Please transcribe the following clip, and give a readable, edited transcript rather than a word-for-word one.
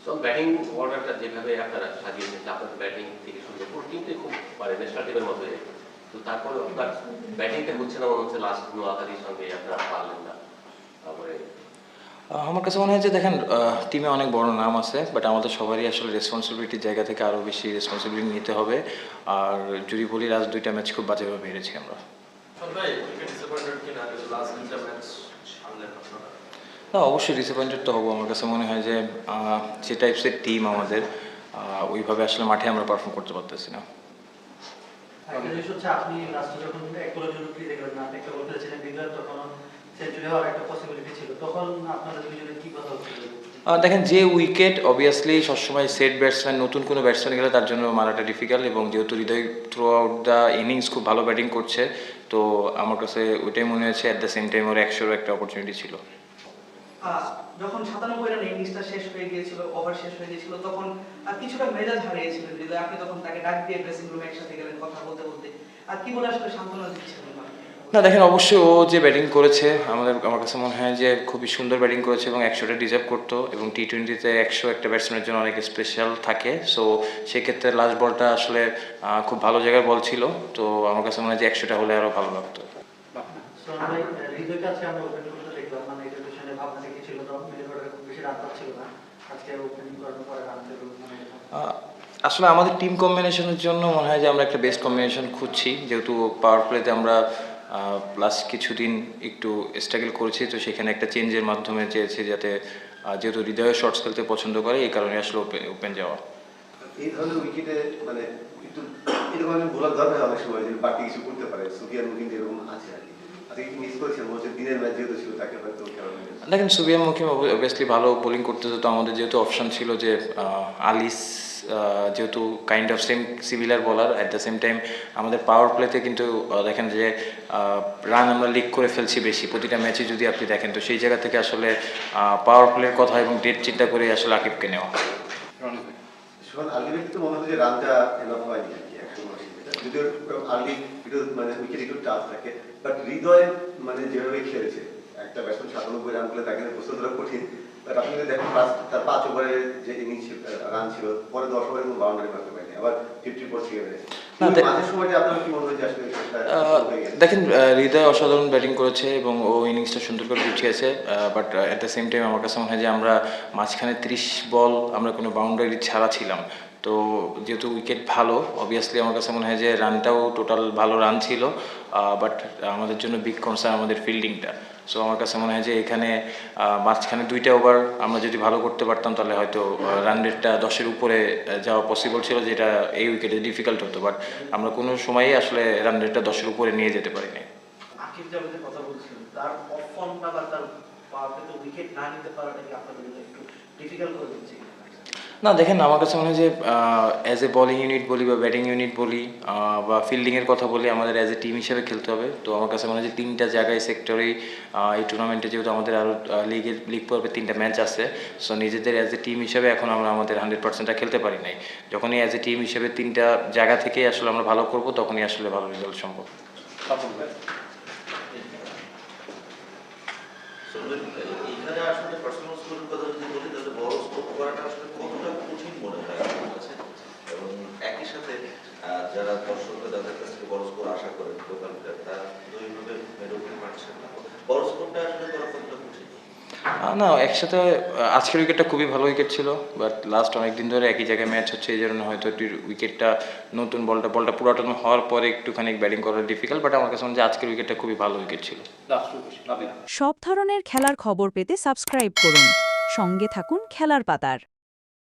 So batting অর্ডারটা যেভাবে আপনারা সাজিয়েছেন, আপনার ব্যাটিং থেকে শুরু করে পুরো টিমটাই খুব মানে ন্যাশনাল টিমের মতো হয়ে যায়। তো তারপরে আপনার ব্যাটিংটা হচ্ছে না মনে হচ্ছে লাস্ট নোয়াখালীর সঙ্গে আপনারা পারলেন না। তারপরে আমার কাছে মনে হয় যে দেখেন টিমে অনেক বড় নাম আছে, বাট আমাদের সবারই আসলে রেসপন্সিবিলিটির জায়গা থেকে আরও বেশি রেসপন্সিবিলিটি নিতে হবে। আর যদি বলি লাস্ট দুইটা ম্যাচ খুব বাজেভাবে হেরেছি আমরা। না, অবশ্যই ডিসঅ্যাপয়েন্টেড তো হবো। আমার কাছে মনে হয় যে যে টাইপসের টিম আমাদের, ওইভাবে আসলে মাঠে আমরা পারফর্ম করতে পারতেছি না। একটা জিনিস হচ্ছে আপনি লাস্টে যখন একোলজির ক্রিজে গেলেন, আপনি একটা বল ফেলেছিলেন, বিগত তখন সেঞ্চুরি হওয়ার একটা পসিবিলিটি ছিল, তখন আপনাদের দুইজনের কি কথা হচ্ছিল? দেখেন, যে উইকেট অবভিয়াসলি সবসময় সেট ব্যাটসম্যান, নতুন কোনো ব্যাটসম্যান গেলে তার জন্য মারাটা ডিফিকাল্ট, এবং যেহেতু হৃদয় থ্রু আউট দ্য ইনিংস খুব ভালো ব্যাটিং করছে, তো আমার কাছে ওইটাই মনে হয়েছে অ্যাট দ্য সেম টাইম ওর 100-এর একটা অপরচুনিটি ছিল। যখন 97 রানে ইনিংসটা শেষ হয়ে গিয়েছিল, ওভার শেষ হয়ে গিয়েছিল, তখন কিছুটা মেজাজ হারিয়েছিলেন হৃদয়। আপনি তখন তাকে ডাক দিয়ে ড্রেসিং রুমে একসাথে গেলেন কথা বলতে বলতে, আর কি বলে আসলে সান্ত্বনা দিচ্ছিলেন? না দেখেন, অবশ্যই ও যে ব্যাটিং করেছে আমার কাছে মনে হয় যে খুবই সুন্দর ব্যাটিং করেছে এবং 100টা ডিজার্ভ করতো, এবং টি-20তে 100 একটা ব্যাটসম্যানের জন্য অনেক স্পেশাল থাকে। সো সেক্ষেত্রে লাস্ট বলটা আসলে খুব ভালো জায়গার বল ছিল, তো আমার কাছে মনে হয় যে 100টা হলে আরও ভালো লাগতো। সোহান ভাই, হৃদয়কে আজকে আমরা ওপেন করতে দেখলাম, মানে এটার পেছনে ভাবনা কি ছিল? তো মিডল অর্ডারে খুব বেশি রান পাচ্ছিল না, আজকে ওপেনিং করার পরে রান পেল, মানে আসলে আমাদের টিম কম্বিনেশনের জন্য মনে হয় যে আমরা একটা বেস্ট কম্বিনেশন খুঁজছি, যেহেতু পাওয়ার প্লেতে আমরা প্লাস কিছুদিন একটু স্ট্রাগল করেছি, তো সেখানে একটা চেঞ্জের মাধ্যমে চেয়েছি যাতে যেহেতু হৃদয় শর্টস খেলতে পছন্দ করে, এই কারণে আসলে ওপেন যাওয়া। এই ধরনের উইকেটে মানে একটু এরকম ভোলার দরকার অনেক সময় যে বাড়তি কিছু করতে পারে, সুফিয়ান মুকিম যেরকম আছে আর কি। আজকে কি মিস করেছেন? বলছে দিনের ম্যাচ যেহেতু ছিল তাকে হয়তো খেলা নেই। দেখেন, সুবিয়ান মুকিম অবভিয়াসলি ভালো বোলিং করতেছে, তো আমাদের যেহেতু অপশন ছিল যে আলিস যেহেতু কাইন্ড অফ সেম সিমিলার বলার, অ্যাট দ্য সেম টাইম আমাদের পাওয়ার প্লেতে কিন্তু দেখেন যে রান আমরা লিক করে ফেলছি বেশি প্রতিটা ম্যাচে যদি আপনি দেখেন, তো সেই জায়গা থেকে আসলে পাওয়ার প্লের কথা এবং ডেট চিন্তা করে আসলে আকিবকে নেওয়া। সুতরাং আলটিমেটলি তো মনে হচ্ছে যে রানটা এনাফ হয়নি আর কি 180, যদিও আর্লি একটু মানে উইকেট একটু টাফ থাকে, বাট হৃদয় মানে যেভাবে খেলেছে, একটা ব্যাটসম্যান 97 রান করলে তাকে প্রস্তুত করা কঠিন। বাট আপনি যদি দেখেন ফার্স্ট তার 5 ওভারের যে ইনিংস রান ছিল, পরে 10 ওভারে কোনো বাউন্ডারি মারতে পারেনি, আবার 50% গেছে। মাঝের সময়টা আপনার কি মনে হয় যে আসলে দেখেন, হৃদয় অসাধারণ ব্যাটিং করেছে এবং ও ইনিংসটা সুন্দর করে গুছিয়েছে, but at the same time আমার কাছে মনে হয় যে আমরা মাঝখানে 30 বল আমরা কোনো বাউন্ডারি ছাড়া ছিলাম, তো যেহেতু উইকেট ভালো, অবভিয়াসলি আমার কাছে মনে হয় যে রানটাও টোটাল ভালো রান ছিল, বাট আমাদের জন্য বিগ কনসার্ন আমাদের ফিল্ডিংটা। সো আমার কাছে মনে হয় যে এখানে মাঝখানে 2টা ওভার আমরা যদি ভালো করতে পারতাম, তাহলে হয়তো রান রেটটা 10-এর উপরে যাওয়া পসিবল ছিল, যেটা এই উইকেটে ডিফিকাল্ট হতো, বাট আমরা কোনো সময়ই আসলে রান রেটটা 10-এর উপরে নিয়ে যেতে পারি নাই। আকিব জাভেদের কথা বলছিলেন, তার অফ ফর্মটা বা তার পাওয়ার প্লেতে উইকেট না নিতে পারাটা কি আপনাদের জন্য একটু ডিফিকাল্ট করে দিচ্ছে? না দেখেন, আমার কাছে মনে হয় যে অ্যাজ এ বোলিং ইউনিট বলি বা ব্যাটিং ইউনিট বলি বা ফিল্ডিংয়ের কথা বলি, আমাদের অ্যাজ এ টিম হিসেবে খেলতে হবে। তো আমার কাছে মনে হয় যে 3টা জায়গায় সেক্টরেই এই টুর্নামেন্টে যেহেতু আমাদের আরও লিগ পর্বে 3টা ম্যাচ আছে, সো নিজেদের অ্যাজ এ টিম হিসেবে এখন আমরা আমাদের 100%টা খেলতে পারি নাই। যখনই অ্যাজ এ টিম হিসেবে 3টা জায়গা থেকেই আসলে আমরা ভালো করব, তখনই আসলে ভালো রেজাল্ট সম্ভব। এখানে আসলে পার্সোনাল স্কোরের কথা যদি বলি, তাহলে বড় স্কোর করাটা আসলে কতটা কঠিন মনে হয় আপনার কাছে? এবং একই সাথে যারা দর্শকরা যাদের কাছ থেকে বড় স্কোর আশা করেন, লোকাল তারা দুইভাবে মেরে উঠতে পারছেন না, বড় স্কোরটা আসলে করা কতটা কঠিন? না, একসাথে আজকের উইকেটটা খুবই ভালো উইকেট ছিল, বাট লাস্ট অনেক দিন ধরে একই জায়গায় ম্যাচ হচ্ছে, এই জন্য হয়তো উইকেটটা নতুন বলটা পুরাতন হওয়ার পরে একটুখানি ব্যাটিং করা ডিফিকাল্ট, বাট আমার কাছে মনে হয় আজকের উইকেটটা খুবই ভালো উইকেট ছিল। সব ধরনের খেলার খবর পেতে সাবস্ক্রাইব করুন, সঙ্গে থাকুন খেলার পাতার।